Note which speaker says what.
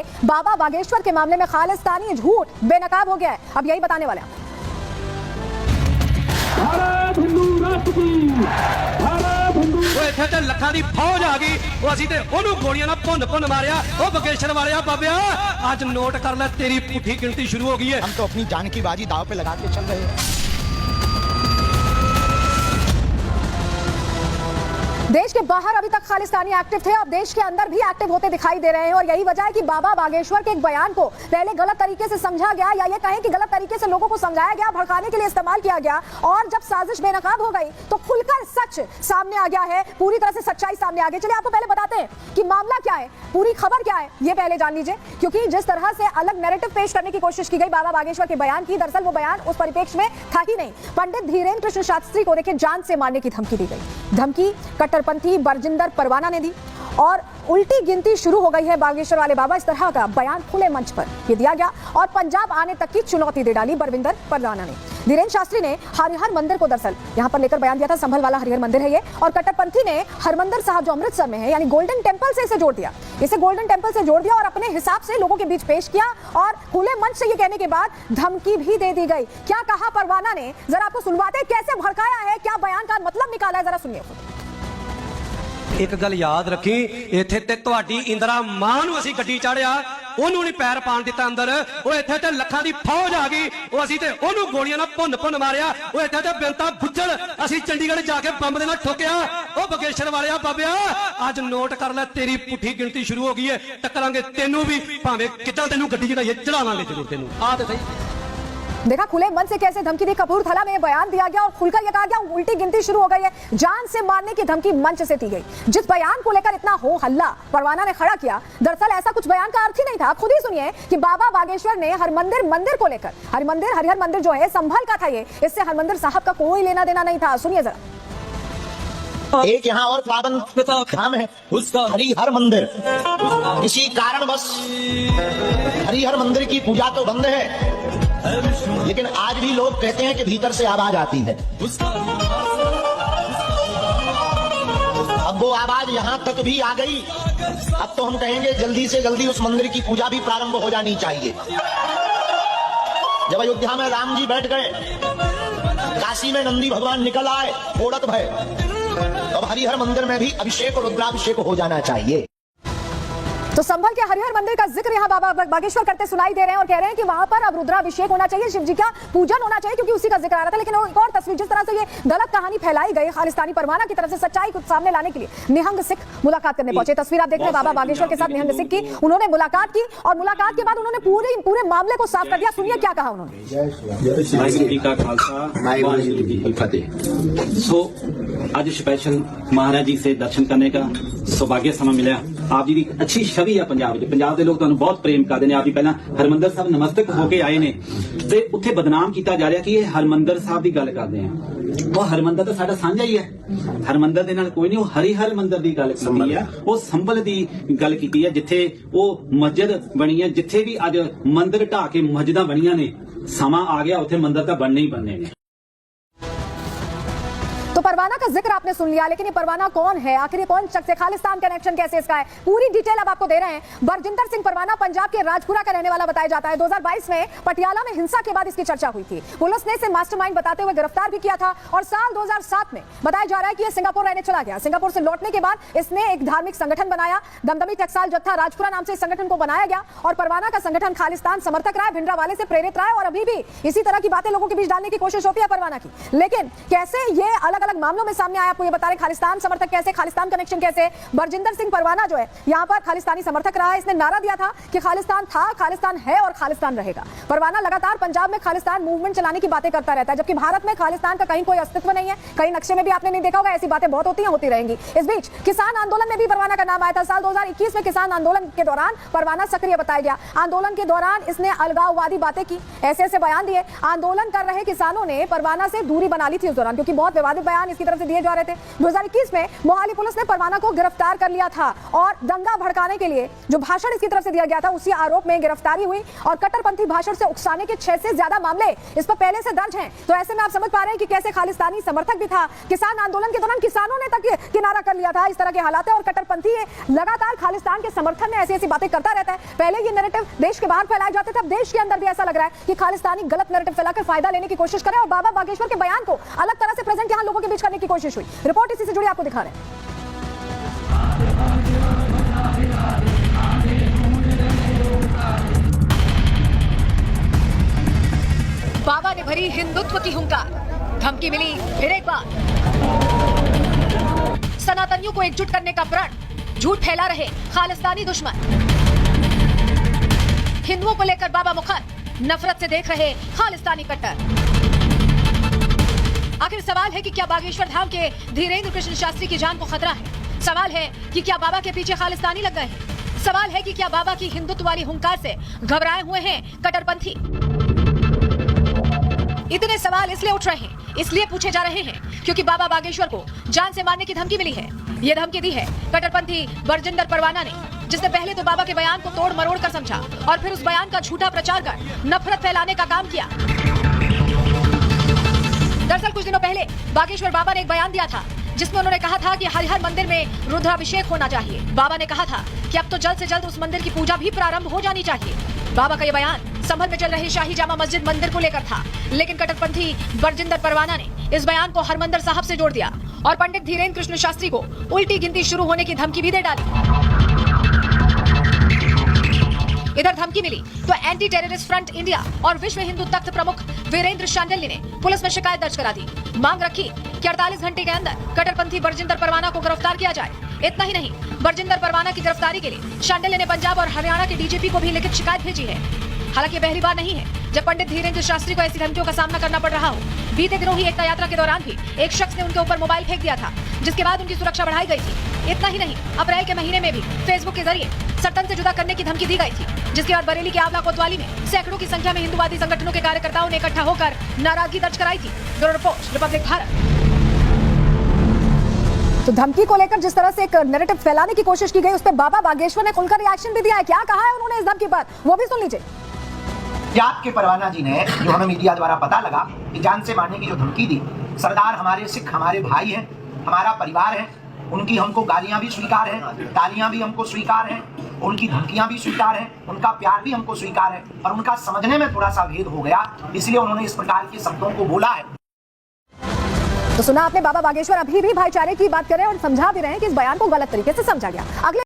Speaker 1: है बाबा बागेश्वर के मामले में खालिस्तानी झूठ बेनकाब हो गया है। अब यही बताने वाले हैं।
Speaker 2: ਇੱਥੇ ਤੇ ਲੱਖਾਂ ਦੀ ਫੌਜ ਆ ਗਈ, ਉਹ ਅਸੀਂ ਤੇ ਉਹਨੂੰ ਗੋਲੀਆਂ ਨਾਲ ਭੁੰਨ ਮਾਰਿਆ। ਉਹ ਬਗੇਸ਼ਰ ਵਾਲਿਆ ਬਾਬਿਆ, ਅੱਜ ਨੋਟ ਕਰ ਲੈ, ਤੇਰੀ ਪੁੱਠੀ ਗਿਣਤੀ शुरू हो गई है।
Speaker 3: हम तो अपनी जान की बाजी दाव पे लगा के चल रहे हैं।
Speaker 1: देश के बाहर अभी तक खालिस्तानी एक्टिव थे, अब देश के अंदर भी एक्टिव होते दिखाई दे रहे हैं और यही वजह है कि बाबा बागेश्वर के एक बयान को पहले गलत तरीके से समझा गया, या ये कहें कि गलत तरीके से लोगों को समझाया गया, भड़काने के लिए इस्तेमाल किया गया, और जब साजिश बेनकाब हो गई तो खुलकर सच सामने आ गया है, पूरी तरह से सच्चाई सामने आ गई। चलिए आपको पहले बताते हैं कि मामला क्या है, पूरी खबर क्या है, ये पहले जान लीजिए, क्योंकि जिस तरह से अलग नैरेटिव पेश करने की कोशिश की गई बाबा बागेश्वर के बयान की, दरअसल वो बयान उस परिप्रेक्ष्य में था ही नहीं। पंडित धीरेन्द्र कृष्ण शास्त्री को देखिए जान से मारने की धमकी दी गई। धमकी कट्टरपंथी बरजिंदर परवाना ने दी और उल्टी गिनती शुरू हो गई है बागेश्वर वाले बाबा। इस तरह का बयान खुले मंच पर ये दिया गया और पंजाब आने तक की चुनौती दे डाली बरविंदर परवाना ने। धीरेन्द्र शास्त्री ने हरिहर मंदिर को दरअसल यहां पर लेकर बयान दिया था, संभल वाला हरिहर मंदिर है ये, और कट्टरपंथी ने हरमंदिर साहब जो अमृतसर में है यानी गोल्डन टेंपल से इसे जोड़ दिया, इसे गोल्डन टेंपल से जोड़ दिया और अपने हिसाब से लोगों के बीच पेश किया और खुले मंच से ये कहने के बाद धमकी भी दे दी गई। क्या कहा परवाना ने, जरा आपको सुनवाते, कैसे भड़काया है, क्या बयान का मतलब निकाला है, जरा सुनिए।
Speaker 2: ਇੱਕ ਗੱਲ ਯਾਦ ਰੱਖੀ, ਇੱਥੇ ਤੇ ਤੁਹਾਡੀ ਇੰਦਰਾ ਮਾਂ ਨੂੰ ਅਸੀਂ ਗੱਡੀ ਚਾੜਿਆ, ਉਹਨੂੰ ਨਹੀਂ ਪੈਰ ਪਾਣ ਦਿੱਤਾ ਅੰਦਰ। ਉਹ ਇੱਥੇ ਤੇ ਲੱਖਾਂ ਦੀ ਫੌਜ ਆ ਗਈ, ਉਹ ਅਸੀਂ ਤੇ ਉਹਨੂੰ ਗੋਲੀਆਂ ਨਾਲ ਭੁੰਨ ਮਾਰਿਆ। ਉਹ ਇੱਥੇ ਤੇ ਬਿੰਤਾ ਬੁੱਝਲ ਅਸੀਂ ਚੰਡੀਗੜ੍ਹ ਜਾ ਕੇ ਬੰਬ ਦੇ ਨਾਲ ਠੋਕਿਆ। ਉਹ ਬਗੇਸ਼ਰ ਵਾਲਿਆ ਬਾਬਿਆ, ਅੱਜ ਨੋਟ ਕਰ ਲੈ, ਤੇਰੀ ਪੁੱਠੀ ਗਿਣਤੀ ਸ਼ੁਰੂ ਹੋ ਗਈ ਹੈ। ਟੱਕਰਾਂਗੇ ਤੈਨੂੰ ਵੀ, ਭਾਵੇਂ ਕਿੱਦਾਂ ਤੈਨੂੰ ਗੱਡੀ ਚੜਾਈਏ, ਚੜਾਵਾਂਗੇ ਜ਼ਰੂਰ ਤੈਨੂੰ। ਆ ਤੇ ਸਹੀ
Speaker 1: देखा खुले मन से कैसे धमकी दी, कपूरथला में बयान दिया गया और खुलकर यह कहा गया उल्टी गिनती शुरू हो गई है, जान से मारने की धमकी मंच से दी गई। जिस बयान को लेकर इतना हो हल्ला परवाना ने खड़ा किया, दरअसल ऐसा कुछ बयान का अर्थ ही नहीं था। खुद ही सुनिए कि बाबा बागेश्वर ने हरमंदिर मंदिर को लेकर, हरिहर मंदिर जो है संभल का था ये, इससे हरमंदिर साहब का कोई लेना देना नहीं था। सुनिए जरा।
Speaker 3: एक यहाँ और पावन धाम है उसका हरिहर मंदिर, इसी कारणवश हरिहर मंदिर की पूजा तो बंद है, लेकिन आज भी लोग कहते हैं कि भीतर से आवाज आती है। अब वो आवाज यहां तक भी आ गई, अब तो हम कहेंगे जल्दी से जल्दी उस मंदिर की पूजा भी प्रारंभ हो जानी चाहिए। जब अयोध्या में राम जी बैठ गए, काशी में नंदी भगवान निकल आए, ओड़क भय, अब हरिहर मंदिर में भी अभिषेक और रुद्राभिषेक हो जाना चाहिए।
Speaker 1: तो संभल के हरिहर मंदिर का जिक्र यहाँ बाबा बागेश्वर करते सुनाई दे रहे हैं और कह रहे हैं कि वहां पर अब रुद्राभिषेक होना चाहिए, शिव जी का पूजन होना चाहिए, क्योंकि उसी का जिक्र आ रहा था। लेकिन एक और तस्वीर, जिस तरह से ये गलत कहानी फैलाई गई खालिस्तानी परवाना की तरफ से, सच्चाई को सामने लाने के लिए निहंग सिख मुलाकात करने पहुंचे। तस्वीर आप देख रहे हैं बाबा बागेश्वर के साथ निहंग सिख की, उन्होंने मुलाकात की और मुलाकात के बाद उन्होंने पूरे मामले को साफ कर दिया। सुनिए क्या कहा उन्होंने।
Speaker 4: सो आज स्पेशल महाराज जी से दर्शन करने का सौभाग्य समय मिला। आप जी की अच्छी छवि है पंजाब ਦੇ ਪੰਜਾਬ ਦੇ ਲੋਕ ਤੁਹਾਨੂੰ ਬਹੁਤ ਪ੍ਰੇਮ ਕਰਦੇ ਨੇ। ਆਪ ਜੀ ਪਹਿਲਾਂ ਹਰਮੰਦਰ ਸਾਹਿਬ ਨਮਸਤਕ ਹੋ ਕੇ ਆਏ ਨੇ ਤੇ ਉੱਥੇ ਬਦਨਾਮ ਕੀਤਾ ਜਾ ਰਿਹਾ ਕਿ ਇਹ ਹਰਮੰਦਰ ਸਾਹਿਬ ਦੀ ਗੱਲ ਕਰਦੇ ਆ। ਉਹ ਹਰਮੰਦਰ ਤਾਂ ਸਾਡਾ ਸਾਂਝਾ ਹੀ ਹੈ, ਹਰਮੰਦਰ ਦੇ ਨਾਲ ਕੋਈ ਨਹੀਂ। ਉਹ ਹਰੀਹਰ ਮੰਦਰ ਦੀ ਗੱਲ ਕੀਤੀ ਹੈ, ਉਹ ਸੰਭਲ ਦੀ ਗੱਲ ਕੀਤੀ ਹੈ, ਜਿੱਥੇ ਉਹ ਮਸਜਿਦ ਬਣੀ ਹੈ, ਜਿੱਥੇ ਵੀ ਅੱਜ ਮੰਦਰ ਢਾ ਕੇ ਮਸਜਿਦਾਂ ਬਣੀਆਂ ਨੇ, ਸਮਾਂ ਆ ਗਿਆ ਉੱਥੇ ਮੰਦਰ ਤਾਂ ਬਣਨੇ ਹੀ ਬਣਨੇ ਨੇ।
Speaker 1: तो परवाना का जिक्र आपने सुन लिया, लेकिन ये परवाना कौन है, आखिर ये कौन शख्स है, खालिस्तान कनेक्शन कैसे इसका है, पूरी डिटेल अब आपको दे रहे हैं। बरजिंदर सिंह परवाना पंजाब के राजपुरा का रहने वाला बताया जाता है। 2022 में पटियाला में हिंसा के बाद इसकी चर्चा हुई थी। पुलिस ने इसे मास्टरमाइंड बताते हुए गिरफ्तार भी किया था और साल 2007 में बताया जा रहा है कि ये सिंगापुर रहने चला गया। सिंगापुर से लौटने के बाद इसने एक धार्मिक संगठन बनाया, दमदमी टकसाल जत्था राजपुरा नाम से इस संगठन को बनाया गया और परवाना का संगठन खालिस्तान समर्थक रहा है, भिंडरावाले से प्रेरित रहा है और अभी भी इसी तरह की बातें लोगों के बीच डालने की कोशिश होती है परवाना की। लेकिन कैसे ये अलग अलग मामलों में सामने आया, आपको ये बता रहे, खालिस्तान समर्थक कैसे, खालिस्तान कनेक्शन कैसे। बरजिंदर सिंह परवाना जो है यहाँ पर खालिस्तानी समर्थक रहा है, इसने नारा दिया था कि खालिस्तान था, खालिस्तान है और खालिस्तान रहेगा। परवाना लगातार पंजाब में खालिस्तान मूवमेंट चलाने की बातें करता रहता है, जबकि भारत में खालिस्तान का कहीं कोई अस्तित्व नहीं है। कहीं नक्शे में भी आपने नहीं देखा होगा, ऐसी बातें बहुत होती रहेंगी। इस बीच किसान आंदोलन में भी परवाना का नाम आया था। साल 2021 में किसान आंदोलन के दौरान परवाना सक्रिय बताया गया। आंदोलन के दौरान इसने अलगाववादी बातें की, ऐसे बयान दिए। आंदोलन कर रहे किसानों ने परवाना से दूरी बना ली थी उस दौरान, क्योंकि बहुत विवादित बयान इसकी तरफ से दिए जा रहे थे। 2021 में मोहाली पुलिस ने परवाना को गिरफ्तार कर लिया था और दंगा भड़काने के लिए जो भाषण इसकी तरफ से दिया गया था उसी आरोप में गिरफ्तारी हुई और कट्टरपंथी भाषण से उकसाने के 6 से ज्यादा मामले इस पर पहले से दर्ज हैं। तो ऐसे में आप समझ पा रहे हैं कि कैसे खालिस्तानी समर्थक भी था। किसान आंदोलन के दौरान किसानों ने तक किनारा कर लिया था। इस तरह के हालात है और कट्टरपंथी लगातार खालिस्तान के समर्थन में ऐसी बातें करता रहता है। पहले ये नैरेटिव देश के बाहर फैलाए जाते थे, अब देश के अंदर भी ऐसा लग रहा है कि खालिस्तानी गलत नैरेटिव फैलाकर फायदा लेने की कोशिश करे और बाबा बागेश्वर के बयान को अलग तरह से प्रेजेंट यहां लोगों के बीच करने की कोशिश हुई। रिपोर्ट इसी से जुड़ी आपको दिखा रहे हैं। बाबा ने भरी हिंदुत्व की हुंकार, धमकी मिली फिर एक बार। सनातनियों को एकजुट करने का प्रण, झूठ फैला रहे खालिस्तानी दुश्मन। हिंदुओं को लेकर बाबा मुखर, नफरत से देख रहे खालिस्तानी कट्टर। आखिर सवाल है कि क्या बागेश्वर धाम के धीरेन्द्र कृष्ण शास्त्री की जान को खतरा है? सवाल है कि क्या बाबा के पीछे खालिस्तानी लग गए हैं? सवाल है कि क्या बाबा की हिंदुत्व वाली हुंकार से घबराए हुए हैं कट्टरपंथी? इतने सवाल इसलिए उठ रहे हैं, इसलिए पूछे जा रहे हैं क्योंकि बाबा बागेश्वर को जान से मारने की धमकी मिली है। ये धमकी दी है कट्टरपंथी बरजिंदर परवाना ने, जिसने पहले तो बाबा के बयान को तोड़ मरोड़ कर समझा और फिर उस बयान का झूठा प्रचार कर नफरत फैलाने का काम किया। दरअसल कुछ दिनों पहले बागेश्वर बाबा ने एक बयान दिया था जिसमें उन्होंने कहा था कि हर हर मंदिर में रुद्राभिषेक होना चाहिए। बाबा ने कहा था कि अब तो जल्द से जल्द उस मंदिर की पूजा भी प्रारंभ हो जानी चाहिए। बाबा का ये बयान संभल में चल रहे शाही जामा मस्जिद मंदिर को लेकर था, लेकिन कट्टरपंथी बरजिंदर परवाना ने इस बयान को हरमंदिर साहब से जोड़ दिया और पंडित धीरेन्द्र कृष्ण शास्त्री को उल्टी गिनती शुरू होने की धमकी भी दे डाली। इधर धमकी मिली तो एंटी टेररिस्ट फ्रंट इंडिया और विश्व हिंदू तख्त प्रमुख वीरेंद्र शांडिल्य ने पुलिस में शिकायत दर्ज करा दी। मांग रखी कि 48 घंटे के अंदर कट्टरपंथी बरजिंदर परवाना को गिरफ्तार किया जाए। इतना ही नहीं, बरजिंदर परवाना की गिरफ्तारी के लिए शांडिल्य ने पंजाब और हरियाणा के डीजीपी को भी लिखित शिकायत भेजी है। हालांकि पहली बार नहीं है जब पंडित धीरेन्द्र शास्त्री को ऐसी धमकियों का सामना करना पड़ रहा हो। बीते दिनों ही एकता यात्रा के दौरान भी एक शख्स ने उनके ऊपर मोबाइल फेंक दिया था, जिसके बाद उनकी सुरक्षा बढ़ाई गई थी। इतना ही नहीं, अप्रैल के महीने में भी फेसबुक के जरिए सत्तन से जुदा करने की धमकी दी गई थी, जिसके बाद बरेली के आंवला कोतवाली में सैकड़ों की संख्या में हिंदुवादी संगठनों के कार्यकर्ताओं ने इकट्ठा होकर नाराजगी दर्ज कराई थी। Bureau report, Republic Bharat. तो धमकी को लेकर जिस तरह से एक नैरेटिव फैलाने की कोशिश की गई, उस पर बाबा बागेश्वर ने खुलकर रिएक्शन भी दिया है। क्या कहा है उन्होंने इस धमकी पर, वो भी सुन लीजिए।
Speaker 3: पंजाब के परवाना जी ने, जो हमें मीडिया द्वारा पता लगा कि जान से मारने की जो धमकी दी, सरदार हमारे सिख हमारे भाई हैं, हमारा परिवार है, उनकी हमको गालियां भी स्वीकार हैं, तालियां भी हमको स्वीकार हैं, उनकी धमकियां भी स्वीकार हैं, उनका प्यार भी हमको स्वीकार है और उनका समझने में थोड़ा सा भेद हो गया, इसलिए उन्होंने इस प्रकार के शब्दों को बोला है।
Speaker 1: तो सुना आपने, बाबा बागेश्वर अभी भी भाईचारे की बात कर रहे हैं और समझा भी रहे हैं कि इस बयान को गलत तरीके से समझा गया। अगले